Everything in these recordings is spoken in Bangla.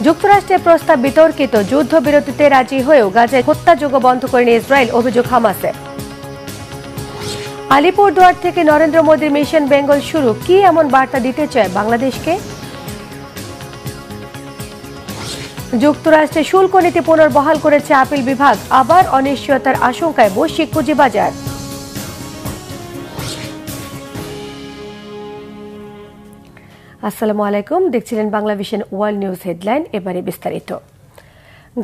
যুক্তরাষ্ট্রের প্রস্তাব বিতর্কিত, যুদ্ধবিরতিতে রাজি হয়েও গাজায় হত্যাযজ্ঞ বন্ধ করেনি ইসরায়েল, অভিযোগ হামাসের। আলিপুরদুয়ার থেকে নরেন্দ্র মোদীর মিশন বেঙ্গল শুরু, কি এমন বার্তা দিতে চায় বাংলাদেশকে? যুক্তরাষ্ট্রে শুল্ক নীতি পুনর্বহাল করেছে আপিল বিভাগ, আবার অনিশ্চয়তার আশঙ্কায় বৈশ্বিক পুঁজিবাজার। আসসালামু আলাইকুম, দেখছিলেন বাংলাভিশন ওয়ার্ল্ড নিউজ হেডলাইন। এবারে বিস্তারিত।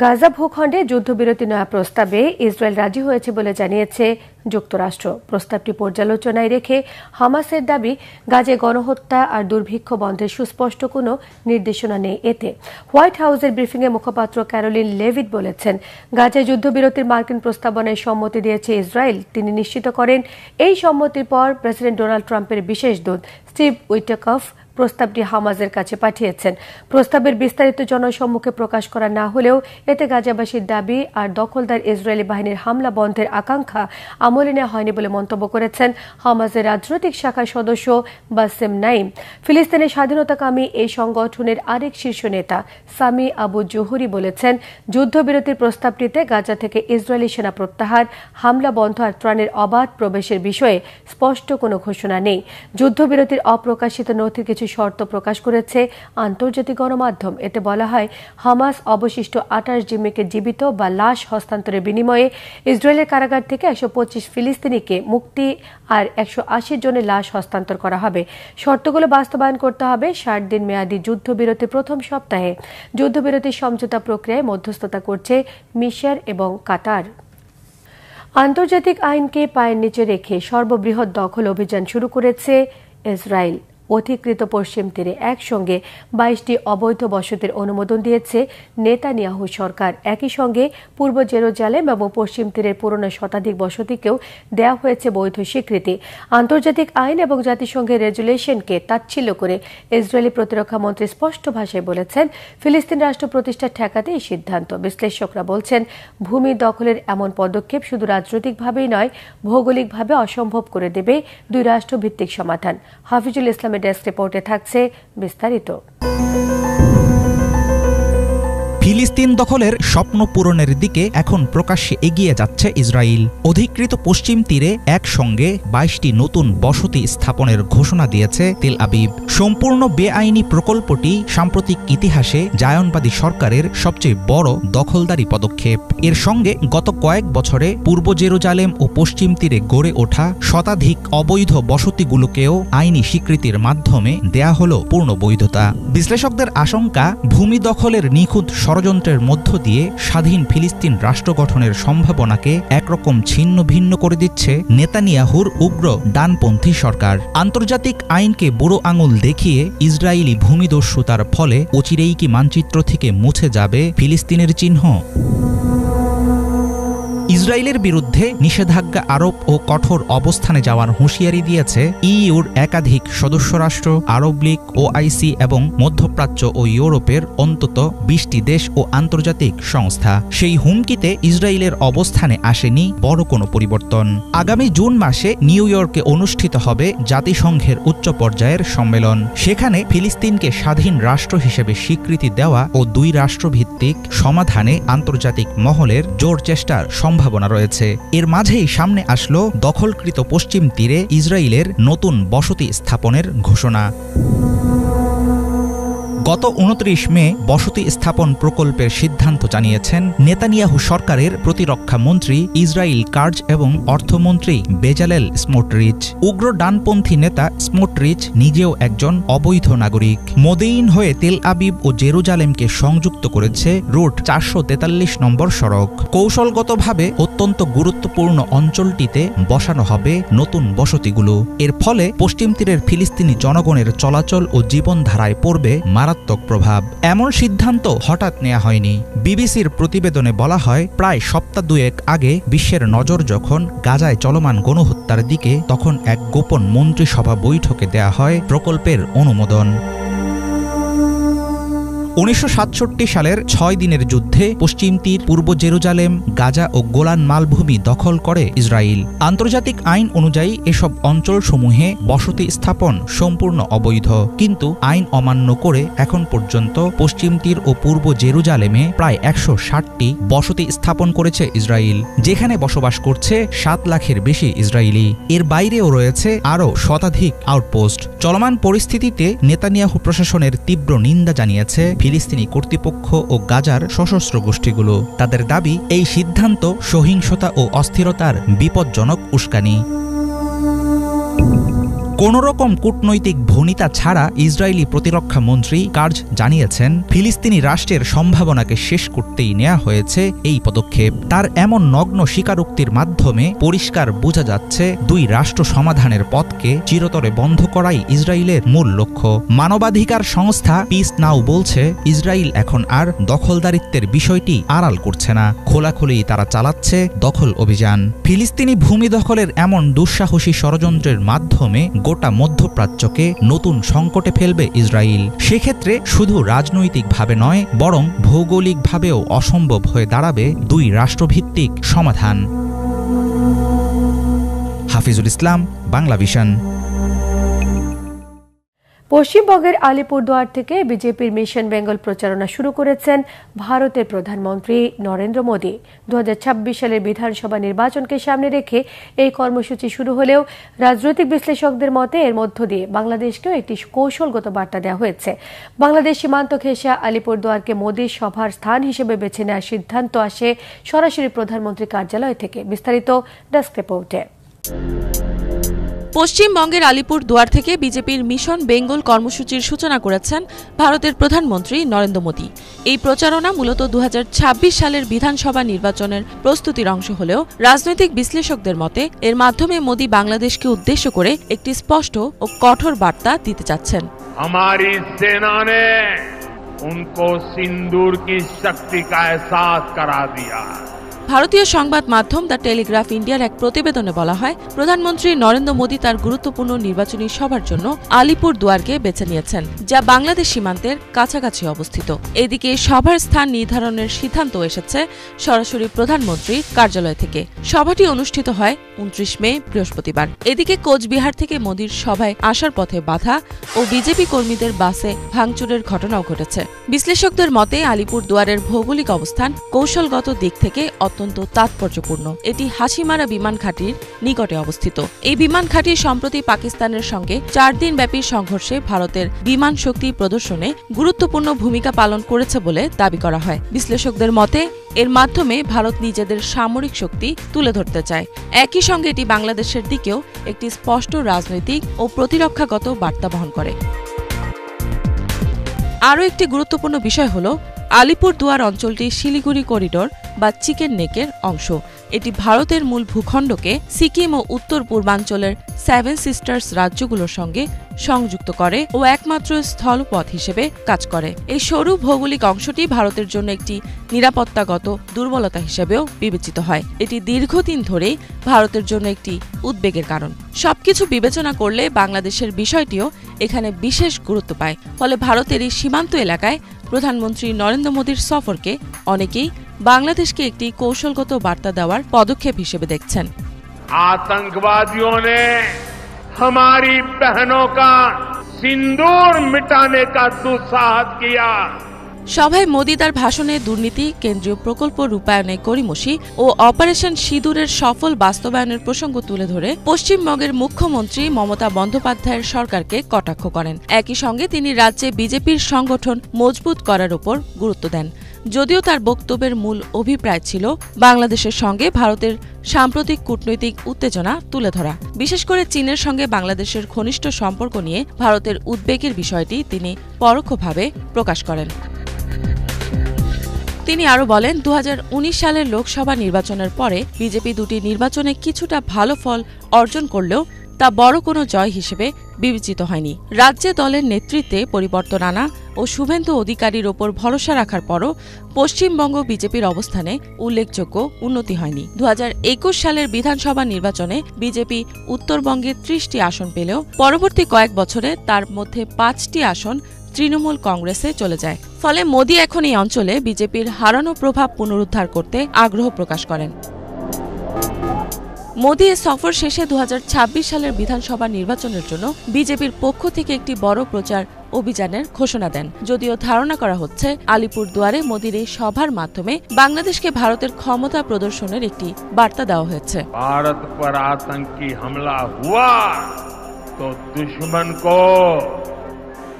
গাজা ভূখণ্ডে যুদ্ধবিরতি নেওয়া প্রস্তাবে ইসরায়েল রাজি হয়েছে বলে জানিয়েছে যুক্তরাষ্ট্র। প্রস্তাবটি পর্যালোচনায় রেখে হামাসের দাবি, গাজায় গণহত্যা আর দুর্ভিক্ষ বন্ধের সুস্পষ্ট কোনো নির্দেশনা নেই এতে। হোয়াইট হাউসের ব্রিফিংয়ে মুখপাত্র ক্যারোলিন লেভিট বলেছেন, গাজায় যুদ্ধবিরতির মার্কিন প্রস্তাবনায় সম্মতি দিয়েছে ইসরায়েল। তিনি নিশ্চিত করেন, এই সম্মতির পর প্রেসিডেন্ট ডোনাল্ড ট্রাম্পের বিশেষ দূত স্টিভ উইটকফ প্রস্তাবটি হামাসের কাছে পাঠিয়েছেন। প্রস্তাবের বিস্তারিত জনসম্মুখে প্রকাশ করা না হলেও এতে গাজাবাসীর দাবি আর দখলদার ইসরায়েলি বাহিনীর হামলা বন্ধের আকাঙ্ক্ষা আমলে নেওয়া হয়নি বলে মন্তব্য করেছেন হামাসের রাজনৈতিক শাখার সদস্য বাসেম নাইম। ফিলিস্তিনের স্বাধীনতাকামী এই সংগঠনের আরেক শীর্ষ নেতা সামি আবু জোহরি বলেছেন, যুদ্ধবিরতির প্রস্তাবটিতে গাজা থেকে ইসরায়েলি সেনা প্রত্যাহার, হামলা বন্ধ আর ত্রাণের অবাধ প্রবেশের বিষয়ে স্পষ্ট কোনো ঘোষণা নেই। যুদ্ধবিরতির অপ্রকাশিত নথির কিছু শর্ত প্রকাশ করেছে আন্তর্জাতিক গণমাধ্যম। এতে বলা হয়, হামাস অবশিষ্ট 28 জিম্মিকে জীবিত বা লাশ হস্তান্তরের বিনিময়ে ইসরায়েলের কারাগার থেকে 125 ফিলিস্তিনিকে মুক্তি আর 180 জনের লাশ হস্তান্তর করা হবে। শর্তগুলো বাস্তবায়ন করতে হবে 60 দিন মেয়াদী যুদ্ধবিরতির প্রথম সপ্তাহে। যুদ্ধবিরতির সমঝোতা প্রক্রিয়ায় মধ্যস্থতা করছে মিশর এবং কাতার। আন্তর্জাতিক আইনকে পায়ের নিচে রেখে সর্ববৃহৎ দখল অভিযান শুরু করেছে ইসরায়েল। অধিকৃত পশ্চিম তীরে একসঙ্গে 22টি অবৈধ বসতির অনুমোদন দিয়েছে নেতানিয়াহু সরকার। একই সঙ্গে পূর্ব জেরুজালেম এবং পশ্চিম তীরের পুরনো শতাধিক বসতিকেও দেওয়া হয়েছে বৈধ স্বীকৃতি। আন্তর্জাতিক আইন এবং জাতিসংঘের রেজুলেশনকে তাচ্ছিল্য করে ইসরায়েলি প্রতিরক্ষা মন্ত্রী স্পষ্ট ভাষায় বলেছেন, ফিলিস্তিন রাষ্ট্র প্রতিষ্ঠা ঠেকাতে এই সিদ্ধান্ত। বিশ্লেষকরা বলছেন, ভূমি দখলের এমন পদক্ষেপ শুধু রাজনৈতিকভাবেই নয়, ভৌগোলিকভাবে অসম্ভব করে দেবে দুই রাষ্ট্রভিত্তিক সমাধান। হাফিজুল ইসলাম ডেস্ক রিপোর্টে থাকছে বিস্তারিত। ফিলিস্তিন দখলের স্বপ্ন পূরণের দিকে এখন প্রকাশ্যে এগিয়ে যাচ্ছে ইসরায়েল। অধিকৃত পশ্চিম তীরে একসঙ্গে 22টি নতুন বসতি স্থাপনের ঘোষণা দিয়েছে তেল আবিব। সম্পূর্ণ বেআইনি প্রকল্পটি সাম্প্রতিক ইতিহাসে জায়নবাদী সরকারের সবচেয়ে বড় দখলদারি পদক্ষেপ। এর সঙ্গে গত কয়েক বছরে পূর্ব জেরুজালেম ও পশ্চিম তীরে গড়ে ওঠা শতাধিক অবৈধ বসতিগুলোকেও আইনি স্বীকৃতির মাধ্যমে দেয়া হল পূর্ণ বৈধতা। বিশ্লেষকদের আশঙ্কা, ভূমি দখলের নিখুঁত ষড়যন্ত্রের মধ্য দিয়ে স্বাধীন ফিলিস্তিন রাষ্ট্র গঠনের সম্ভাবনাকে একরকম ছিন্ন ভিন্ন করে দিচ্ছে নেতানিয়াহুর উগ্র ডানপন্থী সরকার। আন্তর্জাতিক আইনকে বুড়ো আঙুল দেখিয়ে ইসরায়েলি ভূমিদস্যুতার ফলে অচিরেই কি মানচিত্র থেকে মুছে যাবে ফিলিস্তিনের চিহ্ন? ইসরায়েলের বিরুদ্ধে নিষেধাজ্ঞা আরোপ ও কঠোর অবস্থানে যাওয়ার হুঁশিয়ারি দিয়েছে ইইউর একাধিক সদস্য রাষ্ট্র, আরব লীগ, ওআইসি এবং মধ্যপ্রাচ্য ও ইউরোপের অন্তত 20টি দেশ ও আন্তর্জাতিক সংস্থা। সেই হুমকিতে ইসরায়েলের অবস্থানে আসেনি বড় কোনো পরিবর্তন। আগামী জুন মাসে নিউ ইয়র্কে অনুষ্ঠিত হবে জাতিসংঘের উচ্চ পর্যায়ের সম্মেলন। সেখানে ফিলিস্তিনকে স্বাধীন রাষ্ট্র হিসেবে স্বীকৃতি দেওয়া ও দুই রাষ্ট্রভিত্তিক সমাধানে আন্তর্জাতিক মহলের জোর চেষ্টার সম্ভাবনা রয়েছে। এর মাঝেই সামনে আসলো দখলকৃত পশ্চিম তীরে ইসরায়েলের নতুন বসতি স্থাপনের ঘোষণা। গত 29 মে বসতি স্থাপন প্রকল্পের সিদ্ধান্ত জানিয়েছেন নেতানিয়াহু সরকারের প্রতিরক্ষা মন্ত্রী ইসরায়েল কার্জ এবং অর্থমন্ত্রী বেজালেল স্মোটরিচ। উগ্র ডানপন্থী নেতা স্মোটরিচ নিজেও একজন অবৈধ নাগরিক। মদিইন হয়ে তেল আবিব ও জেরুজালেমকে সংযুক্ত করেছে রুট 443 নম্বর সড়ক। কৌশলগতভাবে অত্যন্ত গুরুত্বপূর্ণ অঞ্চলটিতে বসানো হবে নতুন বসতিগুলো। এর ফলে পশ্চিম তীরের ফিলিস্তিনি জনগণের চলাচল ও জীবনধারায় পড়বে মারাত্মক প্রভাব। এমন সিদ্ধান্ত হঠাৎ নেওয়া হয়নি। বিবিসির প্রতিবেদনে বলা হয়, প্রায় সপ্তাহ দুয়েক আগে বিশ্বের নজর যখন গাজায় চলমান গণহত্যার দিকে, তখন এক গোপন মন্ত্রিসভা বৈঠকে দেয়া হয় প্রকল্পের অনুমোদন। 1967 সালের 6 দিনের যুদ্ধে পশ্চিম তীর, পূর্ব জেরুজালেম, গাজা ও গোলান মালভূমি দখল করে ইসরায়েল। আন্তর্জাতিক আইন অনুযায়ী এসব অঞ্চলসমূহে বসতি স্থাপন সম্পূর্ণ অবৈধ, কিন্তু আইন অমান্য করে এখন পর্যন্ত পশ্চিম তীর ও পূর্ব জেরুজালেমে প্রায় 160টি বসতি স্থাপন করেছে ইসরায়েল, যেখানে বসবাস করছে 7 লাখের বেশি ইসরায়েলি। এর বাইরেও রয়েছে আরও শতাধিক আউটপোস্ট। চলমান পরিস্থিতিতে নেতানিয়াহু প্রশাসনের তীব্র নিন্দা জানিয়েছে ফিলিস্তিনি কর্তৃপক্ষ ও গাজার সশস্ত্র গোষ্ঠীগুলো। তাদের দাবি, এই সিদ্ধান্ত সহিংসতা ও অস্থিরতার বিপজ্জনক উস্কানি। কোনোরকম কূটনৈতিক ভনিতা ছাড়া ইসরায়েলি প্রতিরক্ষা মন্ত্রী কার্জ জানিয়েছেন, ফিলিস্তিনি রাষ্ট্রের সম্ভাবনাকে শেষ করতেই নেওয়া হয়েছে এই পদক্ষেপ। তার এমন নগ্ন স্বীকারোক্তির মাধ্যমে পরিষ্কার বোঝা যাচ্ছে, 2 রাষ্ট্র সমাধানের পথকে চিরতরে বন্ধ করাই ইসরায়েলের মূল লক্ষ্য। মানবাধিকার সংস্থা পিস নাও বলছে, ইসরায়েল এখন আর দখলদারিত্বের বিষয়টি আড়াল করছে না, খোলাখুলি তারা চালাচ্ছে দখল অভিযান। ফিলিস্তিনি ভূমি দখলের এমন দুঃসাহসী ষড়যন্ত্রের মাধ্যমে গোটা মধ্যপ্রাচ্যকে নতুন সংকটে ফেলবে ইসরায়েল। সেক্ষেত্রে শুধু রাজনৈতিকভাবে নয়, বরং ভৌগোলিকভাবেও অসম্ভব হয়ে দাঁড়াবে 2 রাষ্ট্রভিত্তিক সমাধান। হাফিজুল ইসলাম, বাংলা ভিশন। পশ্চিমবঙ্গের আলিপুরদুয়ার থেকে বিজেপির মিশন বেঙ্গল প্রচারণা শুরু করেছেন ভারতের প্রধানমন্ত্রী নরেন্দ্র মোদী। 2026 সালের বিধানসভা নির্বাচনকে সামনে রেখে এই কর্মসূচি শুরু হলেও রাজনৈতিক বিশ্লেষকদের মতে এর মধ্য দিয়ে বাংলাদেশকেও একটি কৌশলগত বার্তা দেওয়া হয়েছে। বাংলাদেশ সীমান্ত ঘেঁষা আলিপুরদুয়ারকে মোদীর সভার স্থান হিসেবে বেছে নেওয়ার সিদ্ধান্ত আসে সরাসরি প্রধানমন্ত্রী কার্যালয় থেকে। বিস্তারিত ডেস্ক রিপোর্টে। পশ্চিমবঙ্গের আলিপুরদুয়ার থেকে বিজেপির মিশন বেঙ্গল কর্মসূচির সূচনা করেছেন ভারতের প্রধানমন্ত্রী নরেন্দ্র মোদী। এই প্রচারণা মূলত 2026 সালের বিধানসভা নির্বাচনের প্রস্তুতির অংশ হলেও রাজনৈতিক বিশ্লেষকদের মতে এর মাধ্যমে মোদী বাংলাদেশকে উদ্দেশ্য করে একটি স্পষ্ট ও কঠোর বার্তা দিতে চাচ্ছেন। हमारी सेना ने उनको सिंदूर की शक्ति का एहसास करा दिया। ভারতীয় সংবাদ মাধ্যম দ্য টেলিগ্রাফ ইন্ডিয়ার এক প্রতিবেদনে বলা হয়, প্রধানমন্ত্রী নরেন্দ্র মোদী তার গুরুত্বপূর্ণ নির্বাচনী সভার জন্য আলিপুরদুয়ারকে বেছে নিয়েছেন, যা বাংলাদেশ সীমান্তের কাছাকাছি অবস্থিত। এদিকে সভার স্থান নির্ধারণের সিদ্ধান্ত এসেছে সরাসরি প্রধানমন্ত্রীর কার্যালয় থেকে। সভাটি অনুষ্ঠিত হয় 29 মে বৃহস্পতিবার। এদিকে কোচবিহার থেকে মোদীর সভায় আসার পথে বাধা ও বিজেপি কর্মীদের বাসে ভাঙচুরের ঘটনাও ঘটেছে। বিশ্লেষকদের মতে আলিপুরদুয়ারের ভৌগোলিক অবস্থান কৌশলগত দিক থেকে অত্যন্ত তাৎপর্যপূর্ণ। এটি হাসিমারা বিমান ঘাঁটির নিকটে অবস্থিত। এই বিমান ঘাঁটি সম্প্রতি পাকিস্তানের সঙ্গে 4 দিনব্যাপী সংঘর্ষে ভারতের বিমান শক্তি প্রদর্শনে গুরুত্বপূর্ণ ভূমিকা পালন করেছে বলে দাবি করা হয়। বিশ্লেষকদের মতে এর মাধ্যমে ভারত নিজেদের সামরিক শক্তি তুলে ধরতে চায়। একই সঙ্গে এটি বাংলাদেশের দিকেও একটি স্পষ্ট রাজনৈতিক ও প্রতিরক্ষাগত বার্তা বহন করে। আরও একটি গুরুত্বপূর্ণ বিষয় হল, আলিপুরদুয়ার অঞ্চলটি শিলিগুড়ি করিডোর বা চিকেন নেকের অংশ। এটি ভারতের মূল ভূখণ্ডকে সিকিম ও উত্তর পূর্বাঞ্চলের 7 সিস্টার্স রাজ্যগুলোর সঙ্গে সংযুক্ত করে ও একমাত্র স্থলপথ হিসেবে কাজ করে। এই সরু ভৌগোলিক অংশটি ভারতের জন্য একটি নিরাপত্তাগত দুর্বলতা হিসেবেও বিবেচিত হয়। এটি দীর্ঘদিন ধরেই ভারতের জন্য একটি উদ্বেগের কারণ। সবকিছু বিবেচনা করলে বাংলাদেশের বিষয়টিও এখানে বিশেষ গুরুত্ব পায়। ফলে ভারতের এই সীমান্ত এলাকায় প্রধানমন্ত্রী নরেন্দ্র মোদীর সফরকে অনেকেই বাংলাদেশকে একটি কৌশলগত বার্তা দেওয়ার পদক্ষেপ হিসেবে দেখছেন। आतंकवादियों ने हमारी बहनों का सिंदूर मिटाने का दुस्साहस किया। সভায় মোদী তার ভাষণে দুর্নীতি, কেন্দ্রীয় প্রকল্প রূপায়ণে গড়িমসি ও অপারেশন সিঁদুরের সফল বাস্তবায়নের প্রসঙ্গ তুলে ধরে পশ্চিমবঙ্গের মুখ্যমন্ত্রী মমতা বন্দ্যোপাধ্যায়ের সরকারকে কটাক্ষ করেন। একই সঙ্গে তিনি রাজ্যে বিজেপির সংগঠন মজবুত করার উপর গুরুত্ব দেন। যদিও তার বক্তব্যের মূল অভিপ্রায় ছিল বাংলাদেশের সঙ্গে ভারতের সাম্প্রতিক কূটনৈতিক উত্তেজনা তুলে ধরা। বিশেষ করে চীনের সঙ্গে বাংলাদেশের ঘনিষ্ঠ সম্পর্ক নিয়ে ভারতের উদ্বেগের বিষয়টি তিনি পরোক্ষভাবে প্রকাশ করেন। তিনি আরও বলেন, 2019 সালের লোকসভা নির্বাচনের পরে বিজেপি 2টি নির্বাচনে কিছুটা ভালো ফল অর্জন করলেও তা বড় কোনো জয় হিসেবে বিবেচিত হয়নি। রাজ্যে দলের নেতৃত্বে পরিবর্তন আনা ও শুভেন্দু অধিকারীর ওপর ভরসা রাখার পরও পশ্চিমবঙ্গ বিজেপির অবস্থানে উল্লেখযোগ্য উন্নতি হয়নি। 2021 সালের বিধানসভা নির্বাচনে বিজেপি উত্তরবঙ্গে 30টি আসন পেলেও পরবর্তী কয়েক বছরে তার মধ্যে 5টি আসন তৃণমূল কংগ্রেসে চলে যায়। ফলে মোদি এখন এই অঞ্চলে বিজেপির হারানো প্রভাব পুনরুদ্ধার করতে আগ্রহ প্রকাশ করেন। মোদি এ সফর শেষে 2026 সালের বিধানসভা নির্বাচনের জন্য বিজেপির পক্ষ থেকে একটি বড় প্রচার অভিযানের ঘোষণা দেন। যদিও ধারণা করা হচ্ছে আলিপুরদুয়ারে মোদির এই সভার মাধ্যমে বাংলাদেশকে ভারতের ক্ষমতা প্রদর্শনের একটি বার্তা দেওয়া হয়েছে। भारत पर आतंकी हमला हुआ तो दुश्मन को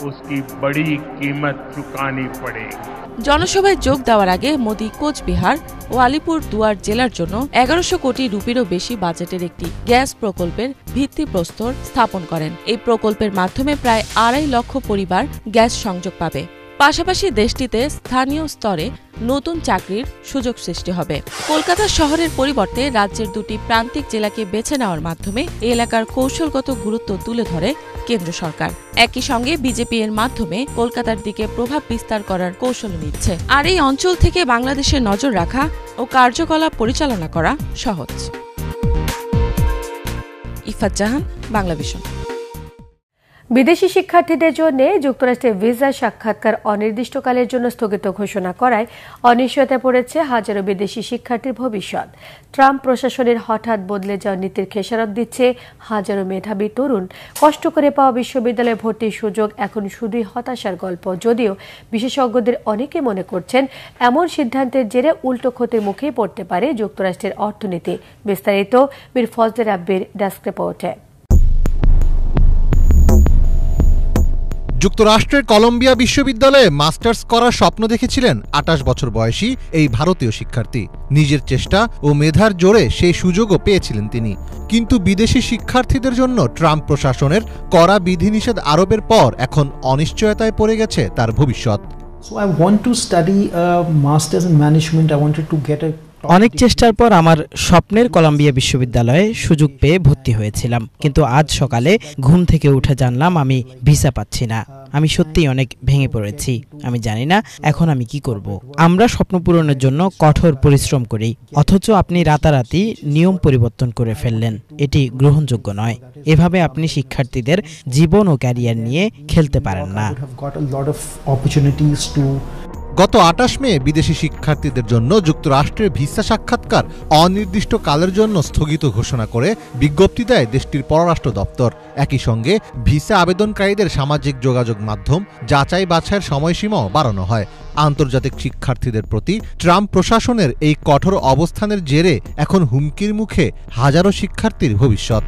उसकी बड़ी कीमत चुकानी पड़ेगी। জনসভায় যোগ দেওয়ার আগে মোদি কোচবিহার ও আলিপুরদুয়ার জেলার জন্য 1100 কোটি রুপিরও বেশি বাজেটের একটি গ্যাস প্রকল্পের ভিত্তিপ্রস্তর স্থাপন করেন। এই প্রকল্পের মাধ্যমে প্রায় 2.5 লক্ষ পরিবার গ্যাস সংযোগ পাবে। পাশাপাশি দেশটিতে স্থানীয় স্তরে নতুন চাকরির সুযোগ সৃষ্টি হবে। কলকাতা শহরের পরিবর্তে রাজ্যের দুটি প্রান্তিক জেলাকে বেছে নেওয়ার মাধ্যমে এই এলাকার কৌশলগত গুরুত্ব তুলে ধরে কেন্দ্র সরকার। একই সঙ্গে বিজেপি এর মাধ্যমে কলকাতার দিকে প্রভাব বিস্তার করার কৌশল নিচ্ছে। আর এই অঞ্চল থেকে বাংলাদেশের নজর রাখা ও কার্যকলাপ পরিচালনা করা সহজ। ইফাত জাহান, বাংলাভিশন। বিদেশি শিক্ষার্থীদের জন্য যুক্তরাষ্ট্রের ভিসা সাক্ষাৎকার অনির্দিষ্টকালের জন্য স্থগিত ঘোষণা করায় অনিশ্চয়তায় পড়েছে হাজারো বিদেশি শিক্ষার্থীর ভবিষ্যৎ। ট্রাম্প প্রশাসনের হঠাৎ বদলে যাওয়া নীতির খেসারত দিচ্ছে হাজারো মেধাবী তরুণ। কষ্ট করে পাওয়া বিশ্ববিদ্যালয়ে ভর্তির সুযোগ এখন শুধুই হতাশার গল্প। যদিও বিশেষজ্ঞদের অনেকে মনে করছেন এমন সিদ্ধান্তের জেরে উল্টো ক্ষতির মুখেই পড়তে পারে যুক্তরাষ্ট্রের অর্থনীতি। বিস্তারিত মীর ফজলে রাব্বির ডেস্ক রিপোর্টে। যুক্তরাষ্ট্রের কলম্বিয়া বিশ্ববিদ্যালয়ে মাস্টার্স করার স্বপ্ন দেখেছিলেন 28 বছর বয়সী এই ভারতীয় শিক্ষার্থী। নিজের চেষ্টা ও মেধার জোরে সেই সুযোগও পেয়েছিলেন তিনি। কিন্তু বিদেশি শিক্ষার্থীদের জন্য ট্রাম্প প্রশাসনের কড়া বিধিনিষেধ আরোপের পর এখন অনিশ্চয়তায় পড়ে গেছে তার ভবিষ্যৎ। অনেক চেষ্টার পর আমার স্বপ্নের কলম্বিয়া বিশ্ববিদ্যালয়ে সুযোগ পেয়ে ভর্তি হয়েছিলাম, কিন্তু আজ সকালে ঘুম থেকে উঠে জানলাম আমি ভিসা পাচ্ছি না। আমি সত্যিই অনেক ভেঙে পড়েছি। আমি জানি না এখন আমি কি করব। আমরা স্বপ্ন পূরণের জন্য কঠোর পরিশ্রম করি, অথচ আপনি রাতারাতি নিয়ম পরিবর্তন করে ফেললেন। এটি গ্রহণযোগ্য নয়। এভাবে আপনি শিক্ষার্থীদের জীবন ও ক্যারিয়ার নিয়ে খেলতে পারেন না। গত 28 মে বিদেশি শিক্ষার্থীদের জন্য যুক্তরাষ্ট্রের ভিসা সাক্ষাৎকার অনির্দিষ্টকালের জন্য স্থগিত ঘোষণা করে বিজ্ঞপ্তি দেয় দেশটির পররাষ্ট্র দপ্তর। একই সঙ্গে ভিসা আবেদনকারীদের সামাজিক যোগাযোগ মাধ্যম যাচাই বাছাইয়ের সময়সীমাও বাড়ানো হয়। আন্তর্জাতিক শিক্ষার্থীদের প্রতি ট্রাম্প প্রশাসনের এই কঠোর অবস্থানের জেরে এখন হুমকির মুখে হাজারো শিক্ষার্থীর ভবিষ্যৎ।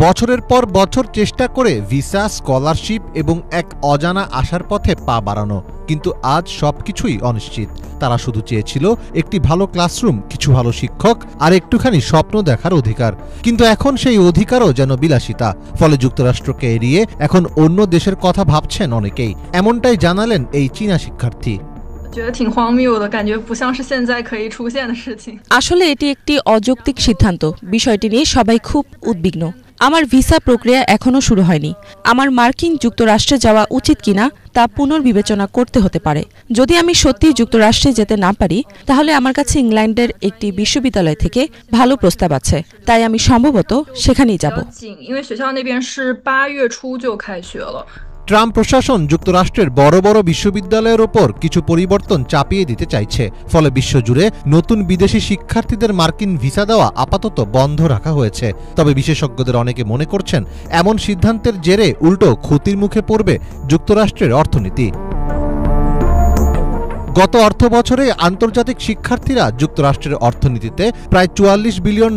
বছরের পর বছর চেষ্টা করে ভিসা, স্কলারশিপ এবং এক অজানা আশার পথে পা বাড়ানো, কিন্তু আজ সবকিছুই অনিশ্চিত। তারা শুধু চেয়েছিল একটি ভালো ক্লাসরুম, কিছু ভালো শিক্ষক আর একটুখানি স্বপ্ন দেখার অধিকার। কিন্তু এখন সেই অধিকারও যেন বিলাসিতা। ফলে যুক্তরাষ্ট্রকে এড়িয়ে এখন অন্য দেশের কথা ভাবছেন অনেকেই। এমনটাই জানালেন এই চীনা শিক্ষার্থী। আসলে এটি একটি অযৌক্তিক সিদ্ধান্ত। বিষয়টি নিয়ে সবাই খুব উদ্বিগ্ন। আমার ভিসা প্রক্রিয়া এখনো শুরু হয়নি। আমার মার্কিন যুক্তরাষ্ট্রে যাওয়া উচিত কিনা তা পুনর্বিবেচনা করতে হতে পারে। যদি আমি সত্যি যুক্তরাষ্ট্রে যেতে না পারি, তাহলে আমার কাছে ইংল্যান্ডের একটি বিশ্ববিদ্যালয় থেকে ভালো প্রস্তাব আছে, তাই আমি সম্ভবত সেখানেই যাব। ট্রাম্প প্রশাসন যুক্তরাষ্ট্রের বড় বড় বিশ্ববিদ্যালয়ের ওপর কিছু পরিবর্তন চাপিয়ে দিতে চাইছে। ফলে বিশ্বজুড়ে নতুন বিদেশি শিক্ষার্থীদের মার্কিন ভিসা দেওয়া আপাতত বন্ধ রাখা হয়েছে। তবে বিশেষজ্ঞদের অনেকে মনে করছেন এমন সিদ্ধান্তের জেরে উল্টো ক্ষতির মুখে পড়বে যুক্তরাষ্ট্রের অর্থনীতি। গত অর্থ বছরে আন্তর্জাতিক শিক্ষার্থীরা যুক্তরাষ্ট্রের অর্থনীতিতে প্রায় $44 বিলিয়ন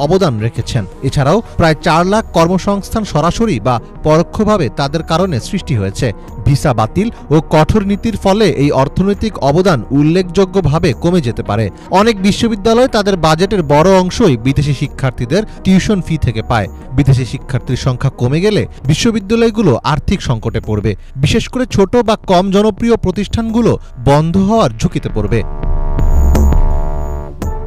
অবদান রেখেছেন। এছাড়াও প্রায় 4 লাখ কর্মসংস্থান সরাসরি বা পরোক্ষভাবে তাদের কারণে সৃষ্টি হয়েছে। ভিসা বাতিল ও কঠোর নীতির ফলে এই অর্থনৈতিক অবদান উল্লেখযোগ্যভাবে কমে যেতে পারে। অনেক বিশ্ববিদ্যালয় তাদের বাজেটের বড় অংশই বিদেশি শিক্ষার্থীদের টিউশন ফি থেকে পায়। বিদেশি শিক্ষার্থীর সংখ্যা কমে গেলে বিশ্ববিদ্যালয়গুলো আর্থিক সংকটে পড়বে। বিশেষ করে ছোট বা কম জনপ্রিয় প্রতিষ্ঠানগুলো বন্ধ হওয়ার ঝুঁকিতে পড়বে।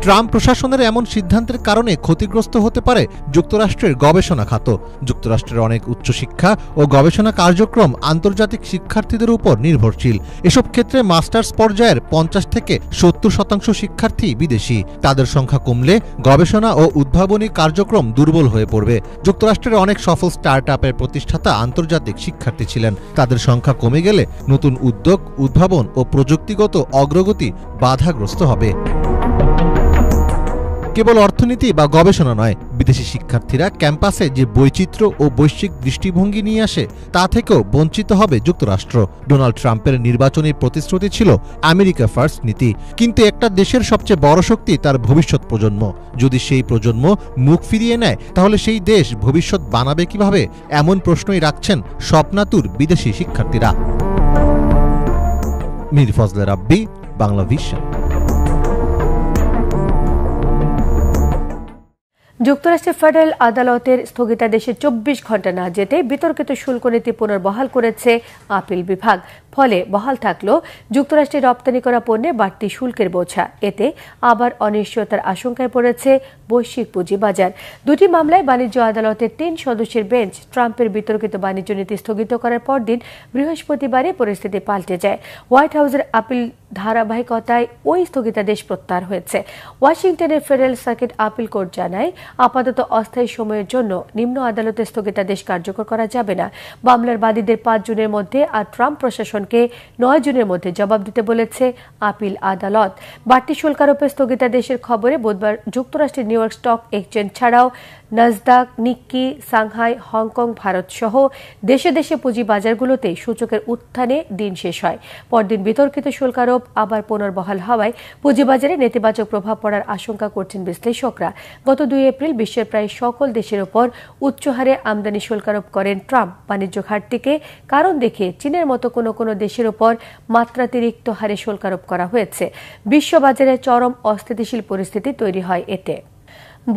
ট্রাম্প প্রশাসনের এমন সিদ্ধান্তের কারণে ক্ষতিগ্রস্ত হতে পারে যুক্তরাষ্ট্রের গবেষণা খাত। যুক্তরাষ্ট্রের অনেক উচ্চশিক্ষা ও গবেষণা কার্যক্রম আন্তর্জাতিক শিক্ষার্থীদের উপর নির্ভরশীল। এসব ক্ষেত্রে মাস্টার্স পর্যায়ের 50 থেকে 70% শিক্ষার্থী বিদেশি। তাদের সংখ্যা কমলে গবেষণা ও উদ্ভাবনী কার্যক্রম দুর্বল হয়ে পড়বে। যুক্তরাষ্ট্রের অনেক সফল স্টার্টআপের প্রতিষ্ঠাতা আন্তর্জাতিক শিক্ষার্থী ছিলেন। তাদের সংখ্যা কমে গেলে নতুন উদ্যোগ, উদ্ভাবন ও প্রযুক্তিগত অগ্রগতি বাধাগ্রস্ত হবে। কেবল অর্থনীতি বা গবেষণা নয়, বিদেশি শিক্ষার্থীরা ক্যাম্পাসে যে বৈচিত্র্য ও বৈশ্বিক দৃষ্টিভঙ্গি নিয়ে আসে তা থেকেও বঞ্চিত হবে যুক্তরাষ্ট্র। ডোনাল্ড ট্রাম্পের নির্বাচনী প্রতিশ্রুতি ছিল আমেরিকা ফার্স্ট নীতি, কিন্তু একটা দেশের সবচেয়ে বড় শক্তি তার ভবিষ্যৎ প্রজন্ম। যদি সেই প্রজন্ম মুখ ফিরিয়ে নেয় তাহলে সেই দেশ ভবিষ্যৎ বানাবে কিভাবে, এমন প্রশ্নই রাখছেন স্বপ্নাতুর বিদেশি শিক্ষার্থীরা। মীর ফজলে রাব্বি, বাংলা ভিশন। যুক্তরাষ্ট্রের ফেডারেল আদালতের স্থগিতাদেশের 24 ঘণ্টা না যেতে বিতর্কিত শুল্ক নীতি পুনর্বহাল করেছে আপিল বিভাগ। ফলে বহাল থাকলেও যুক্তরাষ্ট্রে রপ্তানি করা পণ্যে বাড়তি শুল্কের বোঝা। এতে আবার অনিশ্চয়তার আশঙ্কায় পড়েছে বৈশ্বিক পুঁজিবাজার। দুটি মামলায় বাণিজ্য আদালতের 3 সদস্যের বেঞ্চ ট্রাম্পের বিতর্কিত বাণিজ্য নীতি স্থগিত করার পরদিন বৃহস্পতিবারে পরিস্থিতি পাল্টে যায়। হোয়াইট হাউসের আপিল ধারাবাহিকতায় ওই স্থগিতাদেশ প্রত্যাহার হয়েছে। ওয়াশিংটনের ফেডারেল সার্কিট আপিল কোর্ট জানায়, আপাতত অস্থায়ী সময়ের জন্য নিম্ন আদালতের স্থগিতাদেশ কার্যকর করা যাবে না। মামলার বাদীদের 5 জুনের মধ্যে আর ট্রাম্প প্রশাসনকে 9 জুনের মধ্যে জবাব দিতে বলেছে আপিল আদালত। বাড়তি শুল্ক আরোপের স্থগিতাদেশের খবরে বুধবার যুক্তরাষ্ট্রের নিউ ইয়র্ক স্টক এক্সচেঞ্জ ছাড়াও নাসদাক, নিক্কি, সাংহাই, হংকং, ভারত সহ দেশে দেশে পুঁজিবাজারগুলোতে সূচকের উত্থানে দিন শেষ হয়। পরদিন বিতর্কিত শুল্ক আরোপ আবার পুনর্বহাল হওয়ায় পুঁজিবাজারে নেতিবাচক প্রভাব পড়ার আশঙ্কা করছেন বিশ্লেষকরা। গত 2 এপ্রিল বিশ্বের প্রায় সকল দেশের ওপর উচ্চ হারে আমদানি শুল্ক আরোপ করেন ট্রাম্প। বাণিজ্য ঘাটতিকে কারণ দেখে চীনের মতো কোনো দেশের ওপর মাত্রাতিরিক্ত হারে শুল্ক আরোপ করা হয়েছে। বিশ্ববাজারে চরম অস্থিতিশীল পরিস্থিতি তৈরি হয় এতে।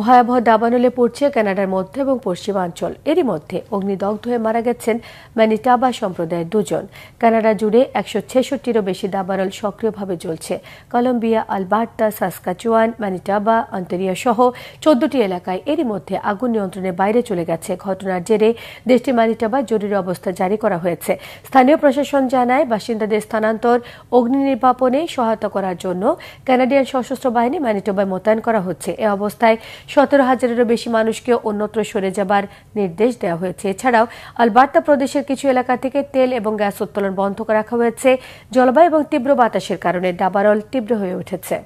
ভয়াবহ দাবানলে পড়ছে কানাডার মধ্য এবং পশ্চিমাঞ্চল। এরই মধ্যে অগ্নিদগ্ধ হয়ে মারা গেছেন ম্যানিটাবা সম্প্রদায়ের 2 জন। কানাডা জুড়ে 166টিরও বেশি দাবানল সক্রিয়ভাবে জ্বলছে। কলম্বিয়া, আলবার্তা, সাসকাচুয়ান, ম্যানিটাবা, অন্টারিও সহ 14টি এলাকায় এরই মধ্যে আগুন নিয়ন্ত্রণের বাইরে চলে গেছে। ঘটনার জেরে দেশটির ম্যানিটাবা জরুরি অবস্থা জারি করা হয়েছে। স্থানীয় প্রশাসন জানায়, বাসিন্দাদের স্থানান্তর, অগ্নি নির্বাপনে সহায়তা করার জন্য কানাডিয়ান সশস্ত্র বাহিনী ম্যানিটাবায় মোতায়েন করা হচ্ছে। এ অবস্থায় 17,000-এরও বেশি মানুষকে অন্যত্র সরে যাবার নির্দেশ দেওয়া হয়েছে। এছাড়াও আলবার্তা প্রদেশের কিছু এলাকা থেকে তেল এবং গ্যাস উত্তোলন বন্ধ রাখা হয়েছে। জলবায়ু এবং তীব্র বাতাসের কারণে দাবানল তীব্র হয়ে উঠেছে।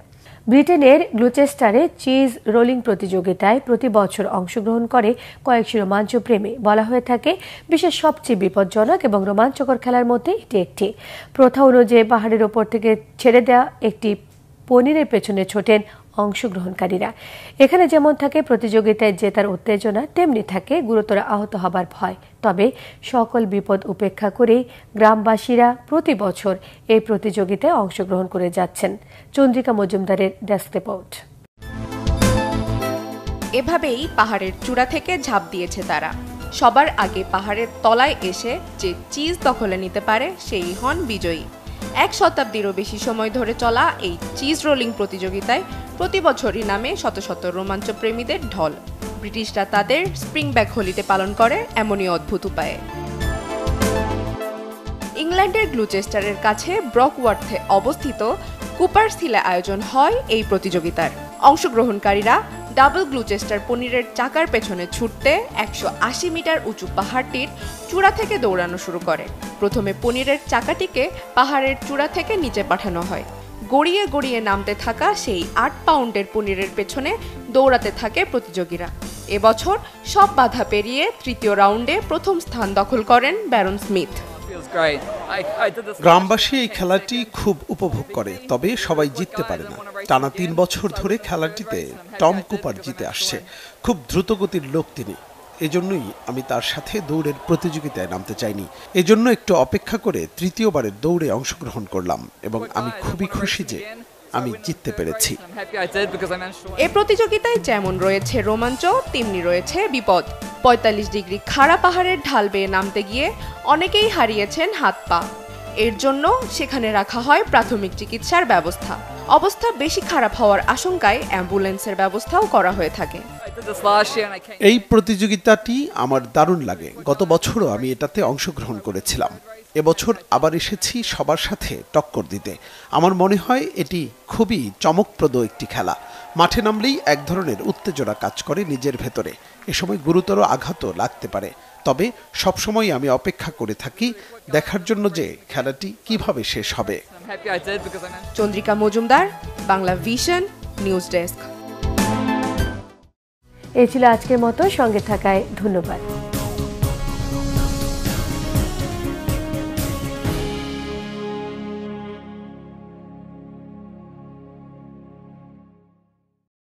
ব্রিটেনের গ্লুচেস্টারে চিজ রোলিং প্রতিযোগিতায় প্রতি বছর অংশগ্রহণ করে কয়েকশো রোমাঞ্চ প্রেমী। বলা হয়ে থাকে বিশ্বের সবচেয়ে বিপজ্জনক এবং রোমাঞ্চকর খেলার মধ্যে এটি একটি। প্রথা অনুযায়ী পাহাড়ের ওপর থেকে ছেড়ে দেওয়া একটি পনিরের পেছনে ছোটেন অংশগ্রহণকারীরা। এখানে যেমন থাকে প্রতিযোগিতায় জেতার উত্তেজনা, তেমনি থাকে গুরুতর আহত হবার ভয়। তবে সকল বিপদ উপেক্ষা করেই গ্রামবাসীরা প্রতি বছর এই প্রতিযোগিতায় অংশগ্রহণ করে যাচ্ছেন। চন্দ্রিকা মজুমদারের ডেস্ক রিপোর্ট। এভাবেই পাহাড়ের চূড়া থেকে ঝাঁপ দিয়েছে তারা। সবার আগে পাহাড়ের তলায় এসে যে চিজ দখলে নিতে পারে সেই হন বিজয়ী। 1 শতাব্দীরও বেশি সময় ধরে চলা এই চিজ রোলিং প্রতিযোগিতায় প্রতি বছরই নামে শত শত রোমাঞ্চ প্রেমীদের ঢল। ব্রিটিশরা তাদের স্প্রিং ব্যাক হোলিতে পালন করে এমনই অদ্ভুত উপায়ে। ইংল্যান্ডের গ্লুচেস্টারের কাছে ব্রকওয়ার্থে অবস্থিত কুপার্স হিলে আয়োজন হয় এই প্রতিযোগিতার। অংশগ্রহণকারীরা ডাবল গ্লুচেস্টার পনিরের চাকার পেছনে ছুটতে 180 মিটার উঁচু পাহাড়টির চূড়া থেকে দৌড়ানো শুরু করে। প্রথমে পনিরের চাকাটিকে পাহাড়ের চূড়া থেকে নিচে পাঠানো হয়। গড়িয়ে গড়িয়ে নামতে থাকা সেই 8 পাউন্ডের পনিরের পেছনে দৌড়াতে থাকে প্রতিযোগীরা। এবছর সব বাধা পেরিয়ে তৃতীয় রাউন্ডে প্রথম স্থান দখল করেন ব্যারন স্মিথ। গ্রামবাসী এই খেলাটি খুব উপভোগ করে, তবে সবাই জিততে পারে না। টানা 3 বছর ধরে খেলাটিতে টম কুপার জিতে আসছে। খুব দ্রুতগতির লোক তিনি, এজন্যই আমি তার সাথে দৌড়ের প্রতিযোগিতায় নামতে চাইনি। এজন্য একটু অপেক্ষা করে তৃতীয়বারের দৌড়ে অংশগ্রহণ করলাম এবং আমি খুবই খুশি যে আমি জিততে পেরেছি। এই প্রতিযোগিতায় যেমন রয়েছে রোমাঞ্চ, তেমনি রয়েছে বিপদ। 45 ডিগ্রি খাড়া পাহাড়ের ঢাল বেয়ে নামতে গিয়ে অনেকেই হারিয়েছেন হাত পা। এর জন্য সেখানে রাখা হয় প্রাথমিক চিকিৎসার ব্যবস্থা। অবস্থা বেশি খারাপ হওয়ার আশঙ্কায় অ্যাম্বুলেন্সের ব্যবস্থাও করা হয়ে থাকে। এই প্রতিযোগিতাটি আমার দারুণ লাগে। গত বছরও আমি এটাতে অংশগ্রহণ করেছিলাম। এবছর আবার এসেছি সবার সাথে টক্কর দিতে। আমার মনে হয় এটি খুবই চমকপ্রদ একটি খেলা। মাঠে নামলেই এক ধরনের উত্তেজনা কাজ করে নিজের ভেতরে। এ সময় গুরুতর আঘাতও লাগতে পারে। তবে সবসময় আমি অপেক্ষা করে থাকি দেখার জন্য যে খেলাটি কিভাবে শেষ হবে। Chandrika Majumdar, Bangla vision, news desk. এই ছিল আজকের মতো। সঙ্গে থাকায় ধন্যবাদ।